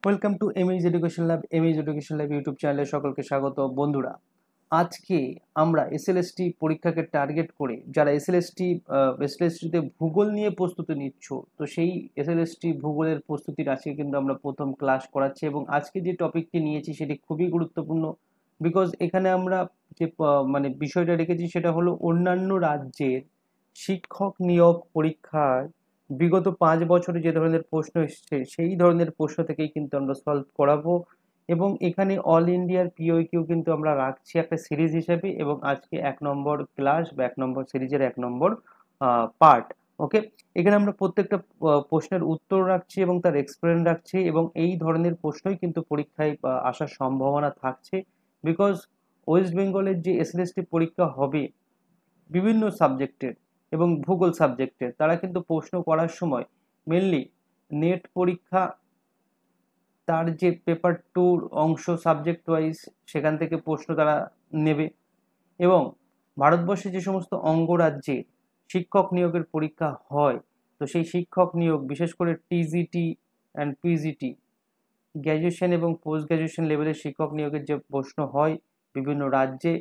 Welcome to MH education lab. MH education lab YouTube চ্যানেলে সকলকে স্বাগত। বন্ধুরা, আজকে আমরা এসএলএসটি পরীক্ষাকে টার্গেট করে যারা এসএলএসটিতে ভূগোল নিয়ে প্রস্তুতি নিচ্ছ, তো সেই এসএলএসটি ভূগোলের প্রস্তুতির আজকে কিন্তু আমরা প্রথম ক্লাস করাচ্ছি এবং আজকে যে টপিকটি নিয়েছি সেটি খুবই গুরুত্বপূর্ণ। বিকজ এখানে আমরা যে বিষয়টা রেখেছি সেটা হলো অন্যান্য রাজ্যের শিক্ষক নিয়োগ পরীক্ষায় বিগত 5 বছরে যে ধরনের প্রশ্ন এসছে সেই ধরনের প্রশ্ন থেকেই কিন্তু আমরা সলভ করাবো। এবং এখানে অল ইন্ডিয়ার পিওকিউ কিন্তু আমরা রাখছি একটা সিরিজ হিসেবে, এবং আজকে 1 নম্বর ক্লাস বা 1 নম্বর সিরিজের 1 নম্বর পার্ট। ওকে, এখানে আমরা প্রত্যেকটা প্রশ্নের উত্তর রাখছি এবং তার এক্সপ্লেন রাখছি, এবং এই ধরনের প্রশ্নই কিন্তু পরীক্ষায় আসার সম্ভাবনা থাকছে। বিকজ ওয়েস্ট বেঙ্গলের যে এসএলএসটি পরীক্ষা হবে বিভিন্ন সাবজেক্টের এবং ভূগোল সাবজেক্টের, তারা কিন্তু প্রশ্ন করার সময় মেনলি নেট পরীক্ষা, তার যে পেপার টুর অংশ সাবজেক্ট ওয়াইজ সেখান থেকে প্রশ্ন তারা নেবে। এবং ভারতবর্ষে যে সমস্ত অঙ্গরাজ্যে শিক্ষক নিয়োগের পরীক্ষা হয়, তো সেই শিক্ষক নিয়োগ বিশেষ করে টিজিটি অ্যান্ড পিজিটি, গ্র্যাজুয়েশন এবং পোস্ট গ্র্যাজুয়েশন লেভেলের শিক্ষক নিয়োগের যে প্রশ্ন হয় বিভিন্ন রাজ্যে,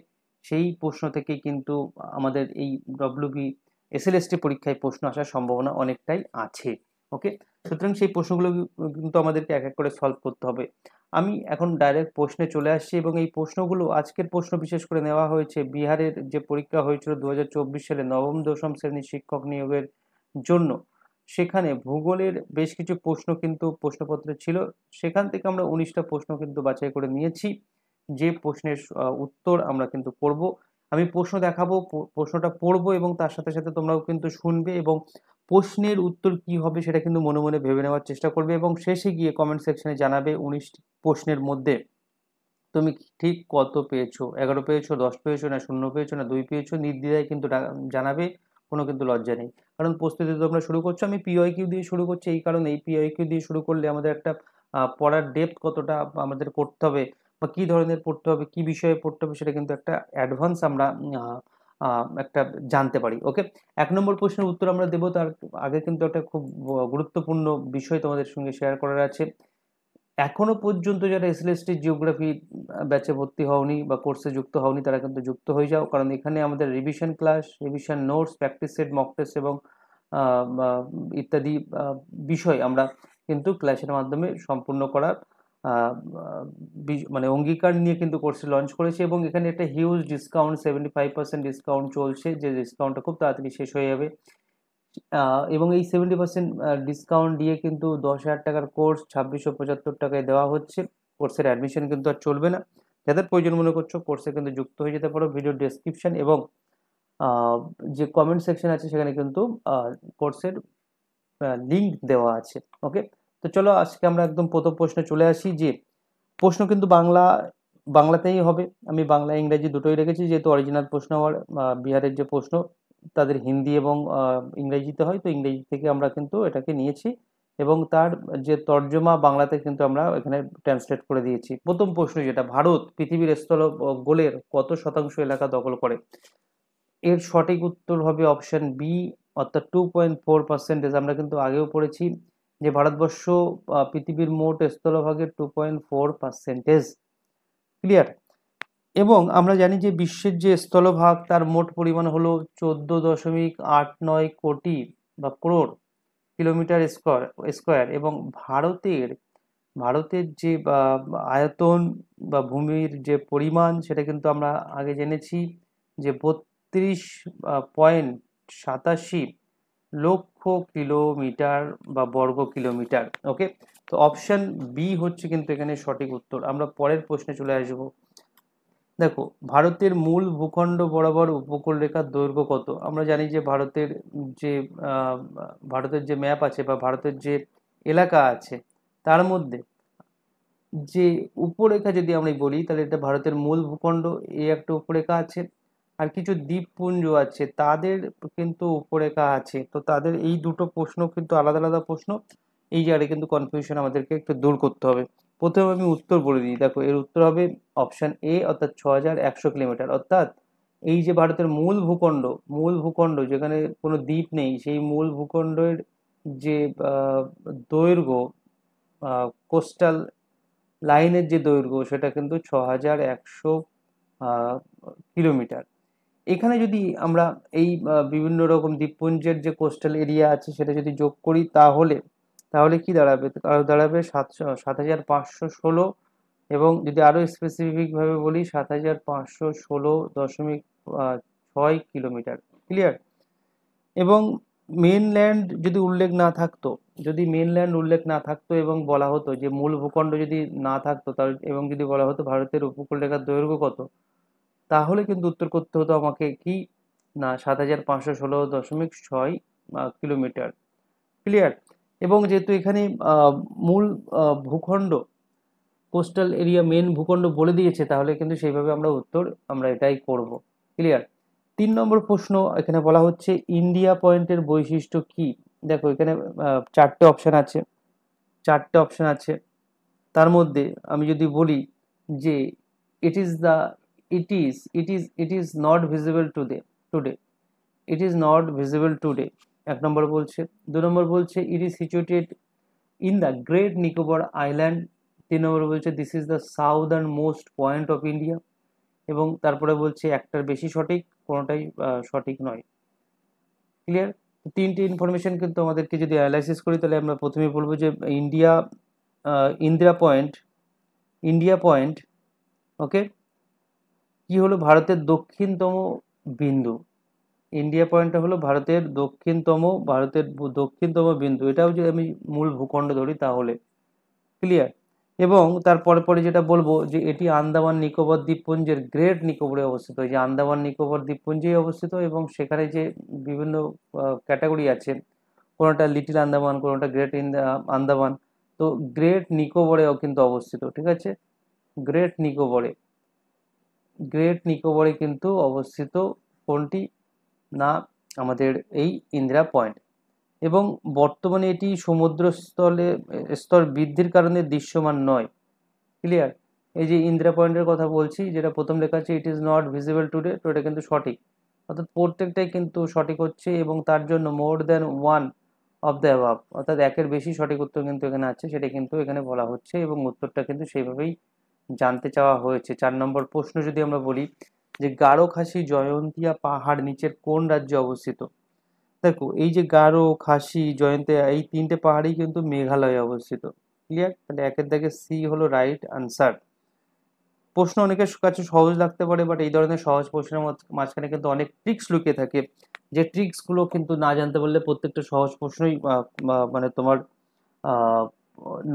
সেই প্রশ্ন থেকেই কিন্তু আমাদের এই ডব্লিউবি এসএলএসটি পরীক্ষায় প্রশ্ন আসার সম্ভাবনা অনেকটাই আছে। ওকে, সুতরাং সেই প্রশ্নগুলো কিন্তু আমাদেরকে এক এক করে সলভ করতে হবে। আমি এখন ডাইরেক্ট প্রশ্নে চলে আসছি, এবং এই প্রশ্নগুলো আজকের প্রশ্ন বিশেষ করে নেওয়া হয়েছে বিহারের যে পরীক্ষা হয়েছিল 2024 সালে নবম দশম শ্রেণীর শিক্ষক নিয়োগের জন্য। সেখানে ভূগোলের বেশ কিছু প্রশ্ন কিন্তু প্রশ্নপত্রে ছিল, সেখান থেকে আমরা 19টা প্রশ্ন কিন্তু বাছাই করে নিয়েছি, যে প্রশ্নের উত্তর আমরা কিন্তু পড়ব। আমি প্রশ্ন দেখাবো, প্রশ্নটা পড়বো, এবং তার সাথে সাথে তোমরাও কিন্তু শুনবে এবং প্রশ্নের উত্তর কি হবে সেটা কিন্তু মনে মনে ভেবে নেওয়ার চেষ্টা করবে, এবং শেষে গিয়ে কমেন্ট সেকশনে জানাবে 19 প্রশ্নের মধ্যে তুমি ঠিক কত পেয়েছো, 11 পেয়েছো, 10 পেয়েছো, না 0 পেয়েছো, না 2 পেয়েছো, নির্দ্বিধায় কিন্তু জানাবে, কোনো কিন্তু লজ্জা নেই। কারণ প্রস্তুতি তোমরা শুরু করছো, আমি পিওয়াইকিউ দিয়ে শুরু করছি এই কারণে, এই পিওয়াইকিউ দিয়ে শুরু করলে আমাদের একটা পড়ার ডেপথ কতটা আমাদের করতে হবে বা কী ধরনের পড়তে হবে, কী বিষয়ে পড়তে হবে, সেটা কিন্তু একটা অ্যাডভান্স আমরা একটা জানতে পারি। ওকে, 1 নম্বর প্রশ্নের উত্তর আমরা দেবো, তার আগে কিন্তু একটা খুব গুরুত্বপূর্ণ বিষয় তোমাদের সঙ্গে শেয়ার করার আছে। এখনো পর্যন্ত যারা এসএলএসটি জিওগ্রাফি ব্যাচে ভর্তি হওনি বা কোর্সে যুক্ত হওনি, তারা কিন্তু যুক্ত হয়ে যাও, কারণ এখানে আমাদের revision class, revision notes, practice set, mock test এবং ইত্যাদি বিষয় আমরা কিন্তু ক্লাসের মাধ্যমে সম্পূর্ণ করার অঙ্গীকার নিয়ে কিন্তু কোর্সে লঞ্চ করেছে, এবং এখানে একটা হিউজ ডিসকাউন্ট 75% ডিসকাউন্ট চলছে, যে ডিসকাউন্টটা খুব তাড়াতাড়ি শেষ হয়ে যাবে। এবং এই 70% ডিসকাউন্ট দিয়ে কিন্তু 10,000 টাকার কোর্স 2675 টাকায় দেওয়া হচ্ছে। কোর্সের অ্যাডমিশন কিন্তু আর চলবে না। যাদের প্রয়োজন মনে করছো কোর্সে কিন্তু যুক্ত হয়ে যেতে পারো। ভিডিও ডেসক্রিপশন এবং যে কমেন্ট সেকশন আছে সেখানে কিন্তু কোর্সের লিঙ্ক দেওয়া আছে। ওকে, তো চলো আজকে আমরা একদম প্রথম প্রশ্নে চলে আসি। যে প্রশ্ন কিন্তু বাংলাতেই হবে, আমি বাংলা ইংরেজি দুটোই রেখেছি, যেহেতু অরিজিনাল প্রশ্ন হওয়ার বিহারের যে প্রশ্ন তাদের হিন্দি এবং ইংরেজিতে হয়, তো ইংরেজি থেকে আমরা কিন্তু এটাকে নিয়েছি এবং তার যে তর্জমা বাংলাতে কিন্তু আমরা এখানে ট্রান্সলেট করে দিয়েছি। প্রথম প্রশ্ন যেটা, ভারত পৃথিবীর স্থলগোলের কত শতাংশ এলাকা দখল করে? এর সঠিক উত্তর হবে অপশন বি, অর্থাৎ 2.4%। আমরা কিন্তু আগেও পড়েছি যে ভারতবর্ষ পৃথিবীর মোট স্থলভাগের 2.4%। ক্লিয়ার? এবং আমরা জানি যে বিশ্বের যে স্থলভাগ তার মোট পরিমাণ হলো 14.89 কোটি বা ক্রোড় কিলোমিটার স্কোয়ার। এবং ভারতের যে আয়তন বা ভূমির যে পরিমাণ সেটা কিন্তু আমরা আগে জেনেছি যে 32.87 লক্ষ কিলোমিটার বা বর্গ কিলোমিটার। ওকে, তো অপশন বি হচ্ছে কিন্তু এখানে সঠিক উত্তর। আমরা পরের প্রশ্নে চলে আসব। দেখো, ভারতের মূল ভূখণ্ড বরাবর উপকূল রেখার দৈর্ঘ্য কত? আমরা জানি যে যে ভারতের যে ম্যাপ আছে বা ভারতের যে এলাকা আছে তার মধ্যে যে উপরেখা যদি আমরা বলি, তাহলে এটা ভারতের মূল ভূখণ্ড, এই একটা উপরেখা আছে, আর কিছু দ্বীপপুঞ্জ আছে তাদের কিন্তু উপরেখা আছে। তো তাদের এই দুটো প্রশ্ন কিন্তু আলাদা আলাদা প্রশ্ন, এই জায়গায় কিন্তু কনফিউশন আমাদেরকে একটু দূর করতে হবে। প্রথমে আমি উত্তর বলে দিই। দেখো, এর উত্তর হবে অপশন এ, অর্থাৎ 6100 কিলোমিটার। অর্থাৎ এই যে ভারতের মূল ভূখণ্ড যেখানে কোনো দ্বীপ নেই, সেই মূল ভূখণ্ডের যে দৈর্ঘ্য কোস্টাল লাইনের যে দৈর্ঘ্য সেটা কিন্তু 6100 কিলোমিটার। এখানে যদি আমরা এই বিভিন্ন রকম দ্বীপপুঞ্জের যে কোস্টাল এরিয়া আছে সেটা যদি যোগ করি তাহলে তাহলে কি দাঁড়াবে, দাঁড়াবে 7516, এবং যদি আরো স্পেসিফিক ভাবে বলি 7516.6 কিলোমিটার। ক্লিয়ার? এবং মেনল্যান্ড যদি উল্লেখ না থাকতো, যদি মেনল্যান্ড উল্লেখ না থাকতো এবং বলা হতো যে মূল ভূখণ্ড যদি না থাকতো তাহলে, এবং যদি বলা হতো ভারতের উপকূলরেখার দৈর্ঘ্য কত, তাহলে কিন্তু উত্তর করতে হতো আমাকে কি না 7516.6 কিলোমিটার। ক্লিয়ার? এবং যেহেতু এখানে মূল ভূখণ্ড কোস্টাল এরিয়া মেন ভূখণ্ড বলে দিয়েছে, তাহলে কিন্তু সেইভাবে আমরা উত্তর আমরা এটাই করব। ক্লিয়ার? 3 নম্বর প্রশ্ন এখানে বলা হচ্ছে ইন্ডিয়া পয়েন্টের বৈশিষ্ট্য কি। দেখো এখানে চারটে অপশন আছে, চারটে অপশন আছে। তার মধ্যে আমি যদি বলি যে it is the it is not visible today it is not visible today, 1 নম্বর বলছে। 2 নম্বর বলছে it is situated in the great Nicobar island. 3 নম্বর বলছে this is the southern most point of India. এবং তারপরে বলছে একটার বেশি সঠিক, কোনোটাই সঠিক নয়। ক্লিয়ার? তিনটে ইনফরমেশন কিন্তু আমাদেরকে যদি অ্যানালাইসিস করি তাহলে আমরা প্রথমে বলবো যে India Indira point, India point, okay, কি হলো ভারতের দক্ষিণতম বিন্দু। ইন্ডিয়া পয়েন্টটা হলো ভারতের দক্ষিণতম বিন্দু। এটাও যদি আমি মূল ভূখণ্ড ধরি তাহলে। ক্লিয়ার? এবং তারপরে পরে যেটা বলবো যে এটি আন্দামান নিকোবর দ্বীপপুঞ্জের গ্রেট নিকোবরে অবস্থিত। এই যে আন্দামান নিকোবর দ্বীপপুঞ্জেই অবস্থিত, এবং সেখানে যে বিভিন্ন ক্যাটাগরি আছে, কোনোটা লিটিল আন্দামান, কোনোটা গ্রেট আন্দামান, তো গ্রেট নিকোবরেও কিন্তু অবস্থিত। ঠিক আছে? গ্রেট নিকোবরে, গ্রেট নিকোবরে কিন্তু অবস্থিত কোনটি না আমাদের এই ইন্দিরা পয়েন্ট। এবং বর্তমানে এটি সমুদ্র স্তর বৃদ্ধির কারণে দৃশ্যমান নয়। ক্লিয়ার? এই যে ইন্দিরা পয়েন্টের কথা বলছি, যেটা প্রথম লেখা আছে it is not visible today, তো এটা কিন্তু সঠিক। অর্থাৎ প্রত্যেকটাই কিন্তু সঠিক হচ্ছে, এবং তার জন্য more than one of the above, অর্থাৎ একের বেশি সঠিক উত্তর কিন্তু এখানে আছে, সেটা কিন্তু এখানে বলা হচ্ছে, এবং উত্তরটা কিন্তু সেইভাবেই জানতে চাওয়া হয়েছে। 4 নম্বর প্রশ্ন যদি আমরা বলি যে গারো খাসি জয়ন্তিয়া পাহাড় নিচের কোন রাজ্যে অবস্থিত। দেখো এই যে গারো, খাসি, জয়ন্তিয়া, এই তিনটে পাহাড়ই কিন্তু মেঘালয়ে অবস্থিত। ক্লিয়ার? তাহলে একের দাগে সি হলো রাইট আনসার। প্রশ্ন অনেকের কাছে সহজ লাগতে পারে, বাট এই ধরনের সহজ প্রশ্নের মাঝখানে কিন্তু অনেক ট্রিক্স লুকিয়ে থাকে, যে ট্রিক্স গুলো কিন্তু না জানতে পারলে প্রত্যেকটা সহজ প্রশ্নই মানে তোমার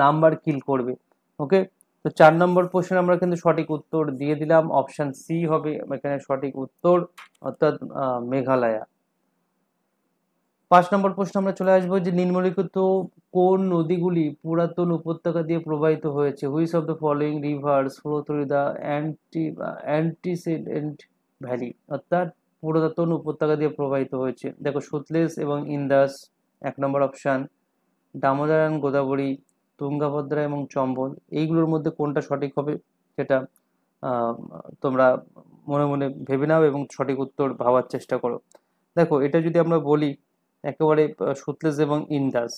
নাম্বার কিল করবে। ওকে, তো 4 নম্বর প্রশ্নে আমরা কিন্তু সঠিক উত্তর দিয়ে দিলাম, অপশন সি হবে এখানে সঠিক উত্তর, অর্থাৎ মেঘালয়া। 5 নম্বর প্রশ্ন আমরা চলে আসবো যে নিম্নলিখিত কোন নদীগুলি পুরাতন উপত্যকা দিয়ে প্রবাহিত হয়েছে। Which of the following rivers flow through the antecedent valley, অর্থাৎ পুরাতন উপত্যকা দিয়ে প্রবাহিত হয়েছে। দেখো সুতলেজ এবং ইন্দাস 1 নম্বর অপশান, দামোদর অ্যান্ড গোদাবরী, তুঙ্গাভদ্রা এবং চম্বল, এইগুলোর মধ্যে কোনটা সঠিক হবে সেটা আহ, তোমরা মনে মনে ভেবে নাও এবং সঠিক উত্তর ভাবার চেষ্টা করো। দেখো এটা যদি আমরা বলি একেবারে সুতলেজ এবং ইন্দাস।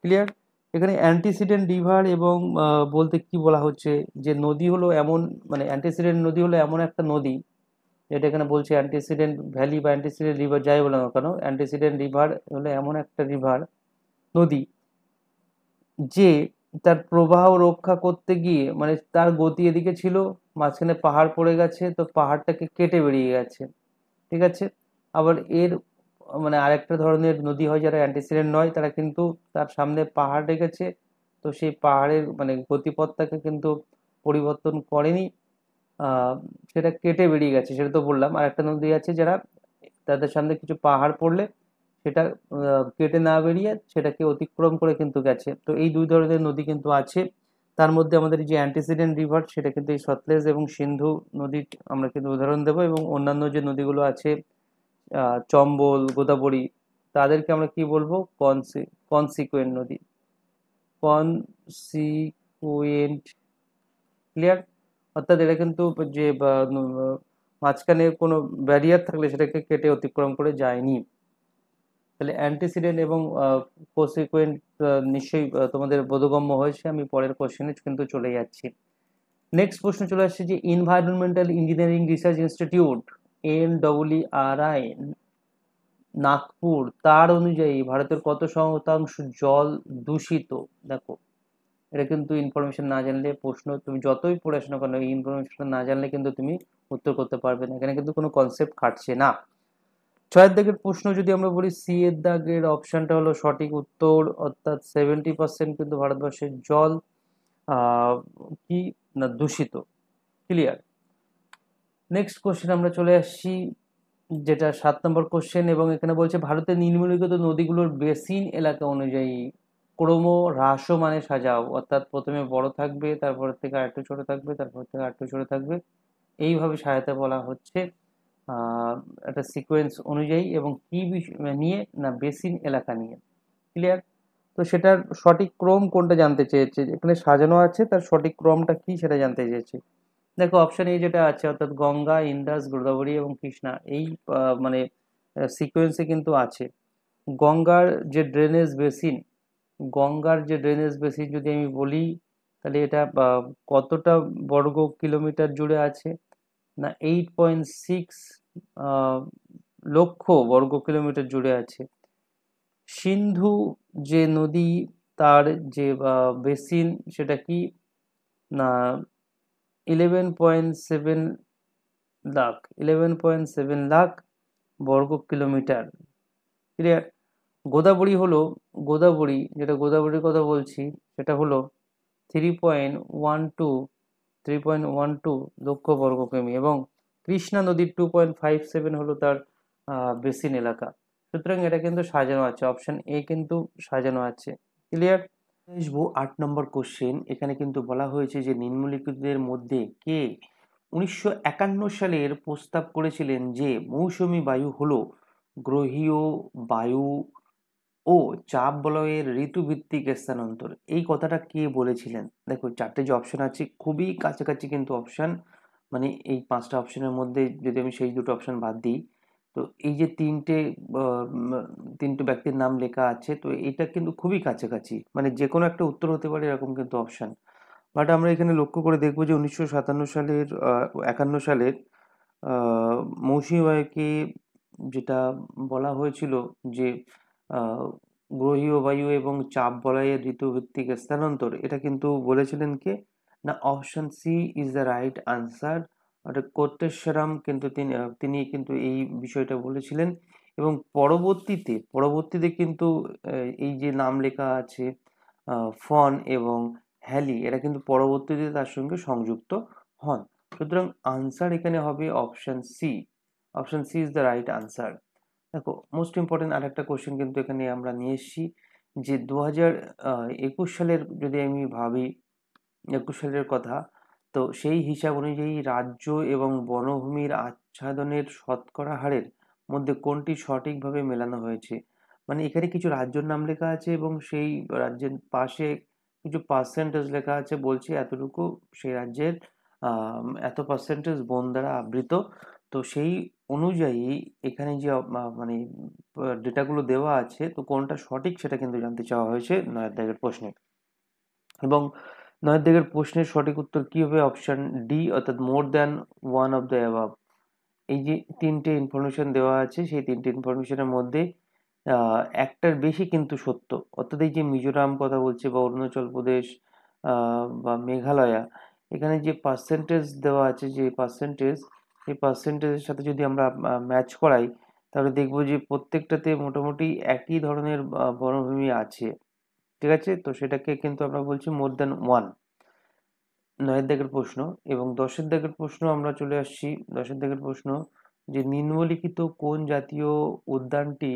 ক্লিয়ার? এখানে অ্যান্টিসিডেন্ট রিভার এবং বলতে কি বলা হচ্ছে যে নদী হলো এমন, মানে অ্যান্টিসিডেন্ট নদী হলো এমন একটা নদী, যেটা এখানে বলছে অ্যান্টিসিডেন্ট ভ্যালি বা অ্যান্টিসিডেন্ট রিভার যাই বলো না কেন, অ্যান্টিসিডেন্ট রিভার হলো এমন একটা রিভার নদী যে তার প্রবাহ রক্ষা করতে গিয়ে, মানে তার গতি এদিকে ছিল, মাঝখানে পাহাড় পড়ে গেছে, তো পাহাড়টাকে কেটে বেরিয়ে গেছে। ঠিক আছে? আবার এর মানে আরেকটা ধরনের নদী হয় যারা অ্যান্টিসিডেন্ট নয়, তারা কিন্তু তার সামনে পাহাড় রেখেছে, তো সেই পাহাড়ের মানে গতিপথটাকে কিন্তু পরিবর্তন করেনি, আহ, সেটা কেটে বেরিয়ে গেছে, সেটা তো বললাম। আর একটা নদী আছে যারা তাদের সামনে কিছু পাহাড় পড়লে সেটা কেটে না বেরিয়ে সেটাকে অতিক্রম করে কিন্তু গেছে। তো এই দুই ধরনের নদী কিন্তু আছে। তার মধ্যে আমাদের যে অ্যান্টিসিডেন্ট রিভার সেটা কিন্তু এই সতলেজ এবং সিন্ধু নদীর আমরা কিন্তু উদাহরণ দেবো, এবং অন্যান্য যে নদীগুলো আছে চম্বল, গোদাবরী, তাদেরকে আমরা কি বলবো, কনসিকুয়েন্ট নদী, কনসিকুয়েন্ট। ক্লিয়ার? অর্থাৎ এটা কিন্তু যে মাঝখানে কোনো ব্যারিয়ার থাকলে সেটাকে কেটে অতিক্রম করে যায়নি। তাহলে অ্যান্টিসিডেন্ট এবং কনসিকুয়েন্ট নিশ্চয়ই তোমাদের বোধগম্য হয়েছে। আমি পরের কোশ্চেনে কিন্তু চলে যাচ্ছি। নেক্সট প্রশ্ন চলে আসছে যে environmental engineering research institute NEERI Nagpur, তার অনুযায়ী ভারতের কত শতাংশ জল দূষিত? দেখো, এটা কিন্তু ইনফরমেশন না জানলে প্রশ্ন তুমি যতই পড়াশোনা করো, এই ইনফরমেশনটা না জানলে কিন্তু তুমি উত্তর করতে পারবে না। এখানে কিন্তু কোনো কনসেপ্ট খাটছে না। ছয়ের দাগের প্রশ্ন যদি আমরা বলি, সি এর দাগের অপশনটা হলো সঠিক উত্তর, অর্থাৎ 70% কিন্তু ভারতবর্ষের জল আহ, কি না দূষিত। ক্লিয়ার। নেক্সট কোশ্চেন আমরা চলে আসছি, যেটা 7 নম্বর কোশ্চেন, এবং এখানে বলছে ভারতের নিম্নলিখিত নদীগুলোর বেসিন এলাকা অনুযায়ী ক্রম হ্রাসমানে সাজাও, অর্থাৎ প্রথমে বড় থাকবে, তারপর থেকে আরেকটু ছোট থাকবে, তারপর থেকে আরেকটু ছোট থাকবে, এইভাবে সাজাতে বলা হচ্ছে একটা সিকোয়েন্স অনুযায়ী, এবং কি নিয়ে না বেসিন এলাকা নিয়ে। ক্লিয়ার। তো সেটার সঠিক ক্রম কোনটা জানতে চেয়েছে, এখানে সাজানো আছে, তার সঠিক ক্রমটা কি সেটা জানতে চেয়েছে। দেখো অপশন এ যেটা আছে, অর্থাৎ গঙ্গা, ইন্দাস, গোদাবরী এবং কৃষ্ণা, এই মানে সিকোয়েন্সে কিন্তু আছে। গঙ্গার যে ড্রেনেজ বেসিন, গঙ্গার যে ড্রেনেজ বেসিন যদি আমি বলি, তাহলে এটা কতটা বর্গ কিলোমিটার জুড়ে আছে, না 8.6 লক্ষ বর্গ কিলোমিটার জুড়ে আছে। সিন্ধু যে নদী, তার যে বেসিন, সেটা কি না 11.7 লাখ বর্গ কিলোমিটার। ক্লিয়ার। গোদাবরী হলো, গোদাবরী যেটা গোদাবরীর কথা বলছি, সেটা হলো 3.12 3.12 লক্ষ বর্গ কিমি, এবং কৃষ্ণা নদীর 2.57 হলো তার বেসিন এলাকা। সুতরাং এটা কিন্তু সাজানো আছে, অপশন এ কিন্তু সাজানো আছে। ক্লিয়ার। আসবো 8 নম্বর কোশ্চেন। এখানে কিন্তু বলা হয়েছে যে নিম্নলিখিতদের মধ্যে কে 1951 সালের প্রস্তাব করেছিলেন যে মৌসুমী বায়ু হলো গ্রহীয় বায়ু ও চাপ বলয়ের ঋতুভিত্তিক স্থানান্তর। এই কথাটা কে বলেছিলেন? দেখো চারটে যে অপশন আছে খুবই কাছাকাছি কিন্তু অপশন, মানে এই 5টা অপশনের মধ্যে যদি আমি সেই দুটো অপশন বাদ দিই, তো এই যে তিনটে ব্যক্তির নাম লেখা আছে, তো এটা কিন্তু খুবই কাছাকাছি, মানে যে কোনো একটা উত্তর হতে পারে এরকম কিন্তু অপশন। বাট আমরা এখানে লক্ষ্য করে দেখবো যে 1951 সালের আহ, মৌসুমী বায়ুকে যেটা বলা হয়েছিল যে আহ, গ্রহীয় বায়ু এবং চাপ বলয়ের ঋতুভিত্তিক স্থানান্তর, এটা কিন্তু বলেছিলেন কে না option C is the right answer. অর্থাৎ কোটেশ্বরম কিন্তু তিনি কিন্তু এই বিষয়টা বলেছিলেন। এবং পরবর্তীতে কিন্তু এই যে নাম লেখা আছে ফন এবং হ্যালি, এরা কিন্তু পরবর্তীতে তার সঙ্গে সংযুক্ত হন। সুতরাং আনসার এখানে হবে option C. Option C is the right answer. দেখো মোস্ট ইম্পর্টেন্ট আরেকটা কোশ্চেন কিন্তু এখানে আমরা নিয়ে এসেছি, যে 2021 সালের যদি আমি ভাবি, 21 সালের কথা, তো সেই হিসাব অনুযায়ী রাজ্য এবং বনভূমির আচ্ছাদনের শতকরা হারের মধ্যে কোনটি সঠিকভাবে মেলানো হয়েছে। মানে এখানে কিছু রাজ্যের নাম লেখা আছে এবং সেই রাজ্যের পাশে কিছু পার্সেন্টেজ লেখা আছে, বলছে এতটুকু সেই রাজ্যের এত পার্সেন্টেজ বন দ্বারা আবৃত। তো সেই অনুযায়ী এখানে যে মানে ডেটাগুলো দেওয়া আছে, তো কোনটা সঠিক সেটা কিন্তু জানতে চাওয়া হয়েছে 9 দাগের প্রশ্নে। এবং 9 দাগের প্রশ্নের সঠিক উত্তর কি হবে? অপশন ডি, অর্থাৎ more than one of the above. এই যে তিনটে ইনফরমেশন দেওয়া আছে, সেই তিনটে ইনফরমেশনের মধ্যে একটার বেশি কিন্তু সত্য। অর্থাৎ এই যে মিজোরাম কথা বলছে বা অরুণাচল প্রদেশ বা মেঘালয়া, এখানে যে পার্সেন্টেজ দেওয়া আছে, যে পার্সেন্টেজ, সেই পার্সেন্টেজের সাথে যদি আমরা ম্যাচ করাই, তাহলে দেখবো যে প্রত্যেকটাতে মোটামুটি একই ধরনের বনভূমি আছে। ঠিক আছে, তো সেটাকে কিন্তু আমরা বলছি মোর দ্যান ওয়ান। 9 দাগের প্রশ্ন। এবং 10 দাগের প্রশ্ন আমরা চলে আসছি। 10 দাগের প্রশ্ন, যে নিম্নলিখিত কোন জাতীয় উদ্যানটি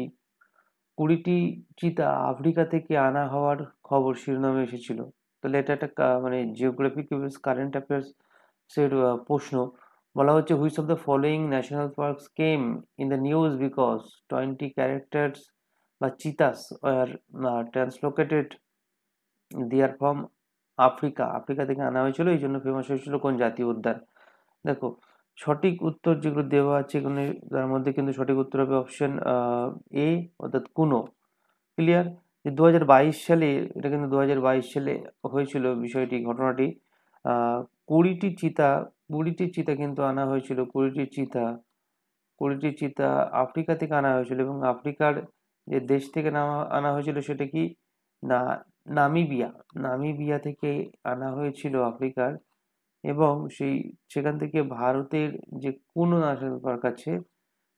20টি চিতা আফ্রিকা থেকে আনা হওয়ার খবর শিরোনামে এসেছিল? তাহলে এটা একটা মানে জিওগ্রাফিক কারেন্ট অ্যাফেয়ার্স এর প্রশ্ন। বলা হচ্ছে which of the following national parks came in the news because 20 characters বা চিতাস আর ট্রান্সলোকেটেড দেয়ার ফ্রম আফ্রিকা থেকে আনা হয়েছিল, এই জন্য ফেমাস হয়েছিল কোন জাতীয় উদ্যান? দেখো সঠিক উত্তর যেগুলো দেওয়া আছে এখানে, তার মধ্যে কিন্তু সঠিক উত্তর হবে অপশন এ, অর্থাৎ কুনো। ক্লিয়ার? যে 2022 সালে, এটা কিন্তু 2022 সালে হয়েছিল বিষয়টি, ঘটনাটি। আহ 20টি চিতা, 20টি চিতা কিন্তু আনা হয়েছিল, 20টি চিতা, 20টি চিতা আফ্রিকা থেকে আনা হয়েছিল, এবং আফ্রিকার যে দেশ থেকে আনা হয়েছিল সেটা কি না, নামিবিয়া। নামিবিয়া থেকে আনা হয়েছিল আফ্রিকার, এবং সেখান থেকে ভারতের যে কুনো ন্যাশনাল পার্ক আছে,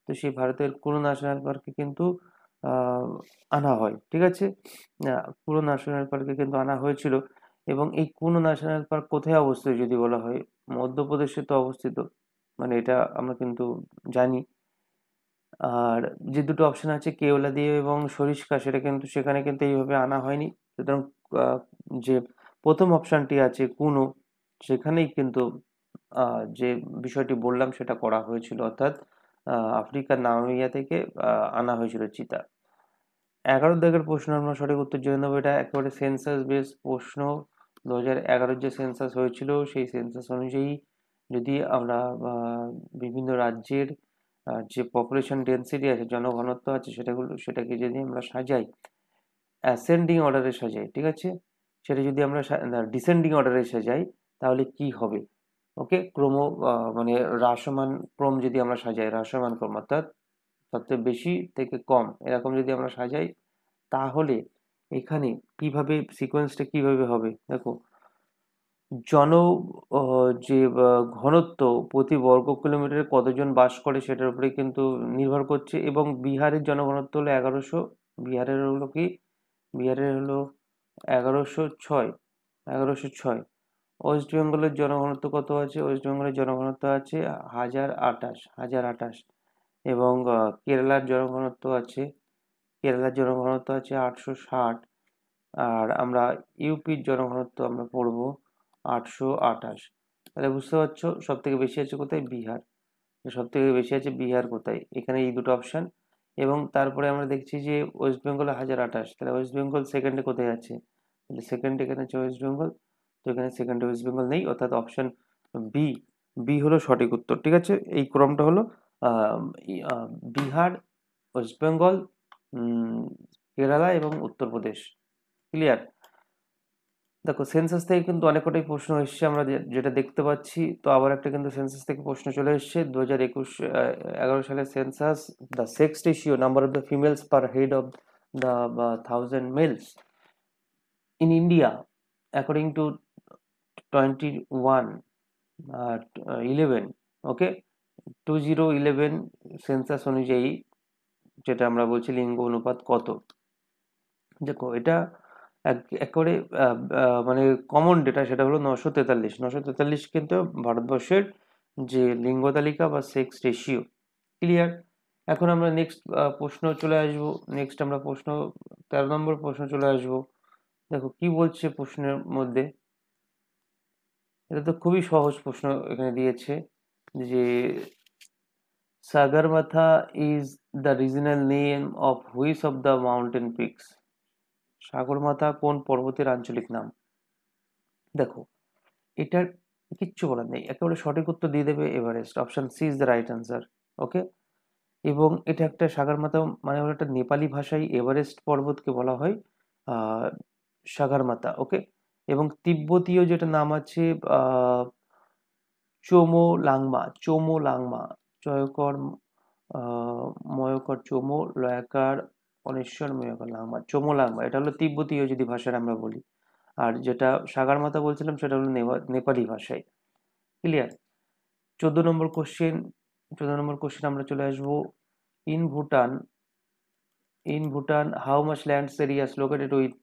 তো সেই ভারতের কুনো ন্যাশনাল পার্কে কিন্তু আহ, আনা হয়, ঠিক আছে। কুনো ন্যাশনাল পার্কে কিন্তু আনা হয়েছিল। এবং এই কুনো ন্যাশনাল পার্ক কোথায় অবস্থিত যদি বলা হয়, মধ্যপ্রদেশে তো অবস্থিত, মানে এটা আমরা কিন্তু জানি। আর যে দুটো অপশন আছে কেওলাদেও এবং সরিস্কা, সেটা কিন্তু সেখানে কিন্তু এইভাবে আনা হয়নি। সুতরাং আহ, যে প্রথম অপশনটি আছে কুনো, সেখানেই কিন্তু যে বিষয়টি বললাম সেটা করা হয়েছিল, অর্থাৎ আফ্রিকার নামিবিয়া থেকে আনা হয়েছিল চিতা। 11 দাগের প্রশ্ন আমরা সঠিক উত্তর জেনে নেবো। এটা একেবারে সেন্সাস বেস প্রশ্ন। 2011 যে সেন্সাস হয়েছিল সেই সেন্সাস অনুযায়ী যদি আমরা বিভিন্ন রাজ্যের যে পপুলেশন ডেন্সিটি আছে, জনঘনত্ব আছে, সেটাকে যদি আমরা সাজাই, অ্যাসেন্ডিং অর্ডারে সাজাই, ঠিক আছে, সেটা যদি আমরা ডিসেন্ডিং অর্ডারে সাজাই, তাহলে কি হবে? ওকে, মানে হ্রাসমান ক্রম যদি আমরা সাজাই, হ্রাসমান ক্রম অর্থাৎ সবচেয়ে বেশি থেকে কম এরকম যদি আমরা সাজাই, তাহলে এখানে কিভাবে সিকোয়েন্সটা কিভাবে হবে দেখো। জন যে ঘনত্ব প্রতি বর্গ কিলোমিটারে কতজন বাস করে সেটার উপরে কিন্তু নির্ভর করছে, এবং বিহারের জনঘনত্ব হলো 1100। বিহারের হলো কি, বিহারের হলো 1106, 1106। ওয়েস্ট বেঙ্গলের জনঘনত্ব কত আছে? ওয়েস্ট বেঙ্গলের জনঘনত্ব আছে 1028, 1028। এবং কেরালার জনঘনত্ব আছে, কেরালার জনঘনত্ব আছে 860। আর আমরা ইউপির জনঘনত্ব আমরা পড়বো 828। তাহলে বুঝতে পারছো সব থেকে বেশি আছে কোথায়? বিহার। সব থেকে বেশি আছে বিহার কোথায়? এখানে এই দুটো অপশন। এবং তারপরে আমরা দেখছি যে ওয়েস্ট বেঙ্গলে 1028, তাহলে ওয়েস্ট বেঙ্গল সেকেন্ডে কোথায় আছে? তাহলে সেকেন্ডে এখানে আছে ওয়েস্ট বেঙ্গল, তো এখানে সেকেন্ডে ওয়েস্ট বেঙ্গল নেই, অর্থাৎ অপশন বি, বি হলো সঠিক উত্তর, ঠিক আছে। এই ক্রমটা হলো আহ, বিহার, ওয়েস্ট বেঙ্গল, কেরালা এবং উত্তরপ্রদেশ। ক্লিয়ার? দেখো সেন্সাস থেকে কিন্তু অনেক কটাই প্রশ্ন এসছে, আমরা যেটা দেখতে পাচ্ছি। তো আবার একটা কিন্তু সেন্সাস থেকে প্রশ্ন চলে এসছে। 2011 সালের census, the sex ratio, number of the females per head of the 1000 males in India according to 2111, okay, 2011 census অনুযায়ী যেটা আমরা বলছি লিঙ্গ অনুপাত কত। দেখো এটা একেবারে মানে কমন ডেটা, সেটা হলো 943। 943 কিন্তু ভারতবর্ষের যে লিঙ্গ তালিকা বা সেক্স রেশিও। ক্লিয়ার? এখন আমরা নেক্সট প্রশ্ন চলে আসবো। নেক্সট আমরা প্রশ্ন 13 নম্বর প্রশ্ন চলে আসবো। দেখো কি বলছে প্রশ্নের মধ্যে, এটা তো খুবই সহজ প্রশ্ন এখানে দিয়েছে যে Sagarmatha is the regional name of which of the mountain peaks. Sagarmatha কোন পর্বতের আঞ্চলিক নাম? দেখো এটার কিচ্ছু বলার নেই, একেবারে সঠিক উত্তর দিয়ে দেবে Everest. Option C is the right answer. Okay, এবং এটা একটা সাগরমাথা মানে হলো একটা নেপালি ভাষায় এভারেস্ট পর্বতকে বলা হয় সাগরমাথা। ওকে, এবং তিব্বতীয় যেটা নাম আছে চোমো লাংমা, চোমো লাংমা, জয়কর ময়কর চোমো লয়াকার অনেশ্বর ময়কর লাংমা, চোমো লাংমা, এটা হলো তিব্বতীয় যদি ভাষার আমরা বলি। আর যেটা সাগরমাথা বলছিলাম সেটা হলো নেপালি ভাষায়। ক্লিয়ার? 14 নম্বর কোশ্চেন, 14 নম্বর কোশ্চেন আমরা চলে আসবো। In Bhutan, in Bhutan how much lands areas located with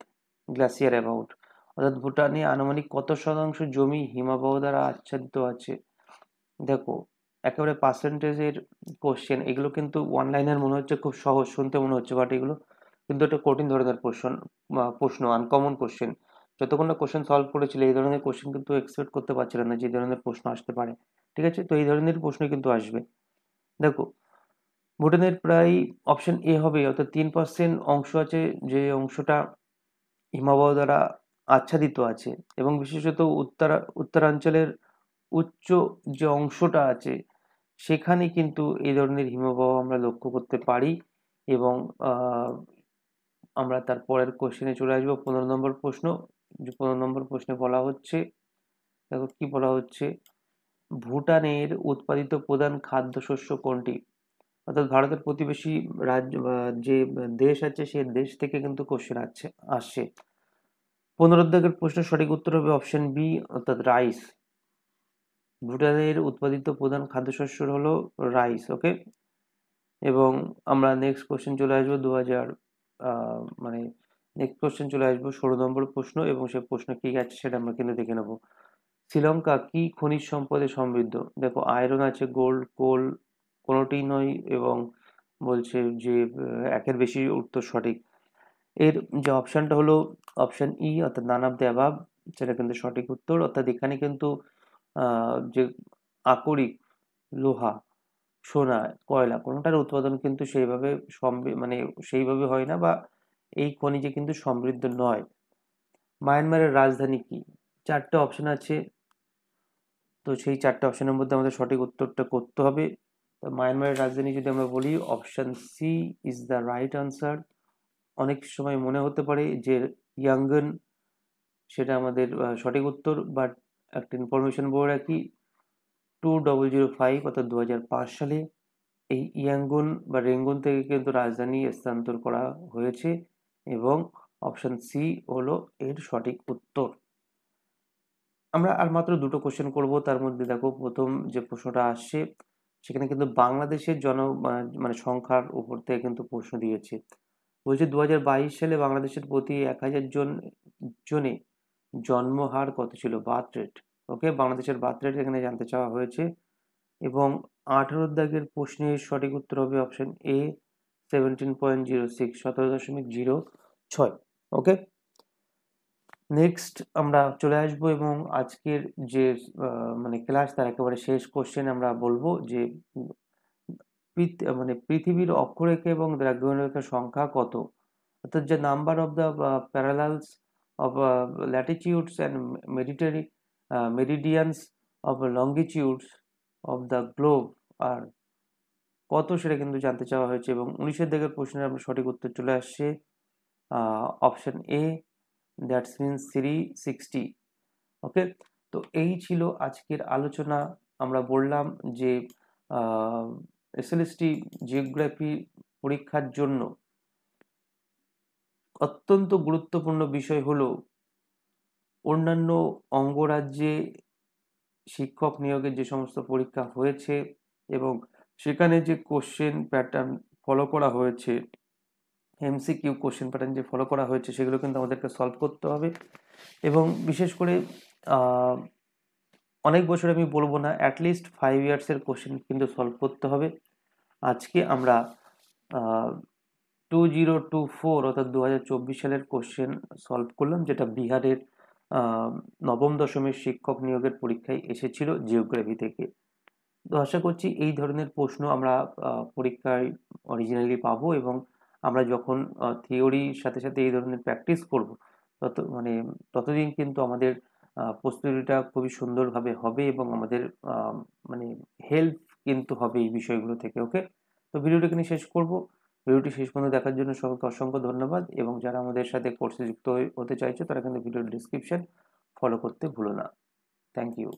glacier about, অর্থাৎ ভুটানে আনুমানিক কত শতাংশ জমি হিমবাহ দ্বারা আচ্ছাদিত আছে। দেখো একেবারে পার্সেন্টেজের কোশ্চেন, এগুলো কিন্তু ওয়ান লাইনের মনে হচ্ছে খুব সহজ শুনতে মনে হচ্ছে, বাট এগুলো কিন্তু একটা কঠিন ধরনের প্রশ্ন আনকমন কোশ্চেন। যতক্ষণ না কোশ্চেন সলভ করেছিল এই ধরনের কোশ্চেন কিন্তু এক্সপেক্ট করতে পারছিলাম না যে ধরনের প্রশ্ন আসতে পারে, ঠিক আছে। তো এই ধরনের প্রশ্ন কিন্তু আসবে। দেখো ভুটানের প্রায় অপশন এ হবে, অর্থাৎ 3% অংশ আছে যে অংশটা হিমবাহ দ্বারা আচ্ছাদিত আছে, এবং বিশেষত উত্তরাঞ্চলের উচ্চ যে অংশটা আছে সেখানে কিন্তু এই ধরনের হিমবাহ আমরা লক্ষ্য করতে পারি। এবং আমরা তার পরের কোশ্চেনে চলে আসবো, 15 নম্বর প্রশ্ন। যে 15 নম্বর প্রশ্নে বলা হচ্ছে, দেখো কি বলা হচ্ছে, ভুটানের উৎপাদিত প্রধান খাদ্যশস্য কোনটি? অর্থাৎ ভারতের প্রতিবেশী রাজ্য যে দেশ আছে সেই দেশ থেকে কিন্তু কোশ্চেন আসছে। 15 প্রশ্নের সঠিক উত্তর হবে অপশন বি, অর্থাৎ রাইস। ভুটানের উৎপাদিত প্রধান খাদ্যশস্য হলো রাইস। ওকে, এবং আমরা নেক্সট কোশ্চেন চলে আসবো মানে নেক্সট কোশ্চেন চলে আসবো 16 নম্বর প্রশ্ন, এবং সেই প্রশ্ন কি আছে সেটা আমরা কিন্তু দেখে নেবো। শ্রীলঙ্কা কি খনিজ সম্পদে সমৃদ্ধ? দেখো আয়রন আছে, গোল্ড, কোল, কোনোটিই নয়, এবং বলছে যে একের বেশি উত্তর সঠিক। এর যে অপশনটা হলো অপশন ই, অর্থাৎ নান অফ দ্য অ্যাবাভ, সেটা কিন্তু সঠিক উত্তর। অর্থাৎ এখানে কিন্তু যে আকরিক, লোহা, সোনা, কয়লা কোনোটার উৎপাদন কিন্তু সেইভাবে মানে সেইভাবে হয় না, বা এই খনিজে কিন্তু সমৃদ্ধ নয়। মায়ানমারের রাজধানী কি? 4টে অপশন আছে, তো সেই 4টে অপশনের মধ্যে আমাদের সঠিক উত্তরটা করতে হবে। তো মায়ানমারের রাজধানী যদি আমরা বলি, option C is the right answer. অনেক সময় মনে হতে পারে যে ইয়াঙ্গন, সেটা আমাদের সঠিক উত্তর, বাট একটা ইনফরমেশন বলে রাখি, 2005 অর্থাৎ 2005 সালে এই ইয়াঙ্গুন বা রেঙ্গুন থেকে কিন্তু রাজধানী স্থানান্তর করা হয়েছে, এবং অপশন সি হলো এর সঠিক উত্তর। আমরা আর মাত্র দুটো কোশ্চেন করব, তার মধ্যে দেখো প্রথম যে প্রশ্নটা আসছে সেখানে কিন্তু বাংলাদেশের মানে সংখ্যার উপর থেকে কিন্তু প্রশ্ন দিয়েছে। বলছে 2022 সালে বাংলাদেশের প্রতি 1000 জনে জন্মহার কত ছিল, বার্থ রেট। ওকে, বাংলাদেশের বার্থ রেট এখানে জানতে চাওয়া হয়েছে, এবং 18 প্রশ্নের সঠিক উত্তর হবে অপশন এ, 17.06, 17.06। ওকে, নেক্সট আমরা চলে আসবো, এবং আজকের যে মানে ক্লাস তার একেবারে শেষ কোশ্চেন আমরা বলবো যে মানে পৃথিবীর অক্ষরেখা এবং দ্রাঘিমারেখার সংখ্যা কত? অর্থাৎ যে number of the parallels of latitudes and meridians of longitudes of the globe আর কত, সেটা কিন্তু জানতে চাওয়া হয়েছে, এবং 19 প্রশ্নের আমরা সঠিক উত্তর চলে আসছে অপশন এ, দ্যাটস মিনস 360। ওকে, তো এই ছিল আজকের আলোচনা। আমরা বললাম যে এসএলএসটি জিওগ্রাফি পরীক্ষার জন্য অত্যন্ত গুরুত্বপূর্ণ বিষয় হলো অন্যান্য অঙ্গরাজ্যে শিক্ষক নিয়োগের যে সমস্ত পরীক্ষা হয়েছে এবং সেখানে যে কোশ্চেন প্যাটার্ন ফলো করা হয়েছে, এমসিকিউ কোশ্চেন প্যাটার্ন যে ফলো করা হয়েছে, সেগুলো কিন্তু আমাদেরকে সলভ করতে হবে। এবং বিশেষ করে অনেক বছর আমি বলবো না, অ্যাটলিস্ট 5 ইয়ার্সের কোশ্চেন কিন্তু সলভ করতে হবে। আজকে আমরা 2024 অর্থাৎ 2024 সালের কোশ্চেন সলভ করলাম, যেটা বিহারের নবম দশমের শিক্ষক নিয়োগের পরীক্ষায় এসেছিল জিওগ্রাফি থেকে। তো আশা করছি এই ধরনের প্রশ্ন আমরা পরীক্ষায় অরিজিনালি পাবো, এবং আমরা যখন থিওরির সাথে সাথে এই ধরনের প্র্যাকটিস করব, ততদিন কিন্তু আমাদের প্রস্তুতিটা খুবই সুন্দরভাবে হবে, এবং আমাদের মানে হেল্প কিন্তু হবে এই বিষয়গুলো থেকে। ওকে, তো ভিডিওটা এখানে শেষ করব। ভিডিওটি শেষ পর্যন্ত দেখার জন্য সকলকে অসংখ্য ধন্যবাদ, এবং যারা আমাদের সাথে কোর্সে যুক্ত হতে চাইছো তারা কিন্তু ভিডিওর ডিসক্রিপশন ফলো করতে ভুলো না। Thank you.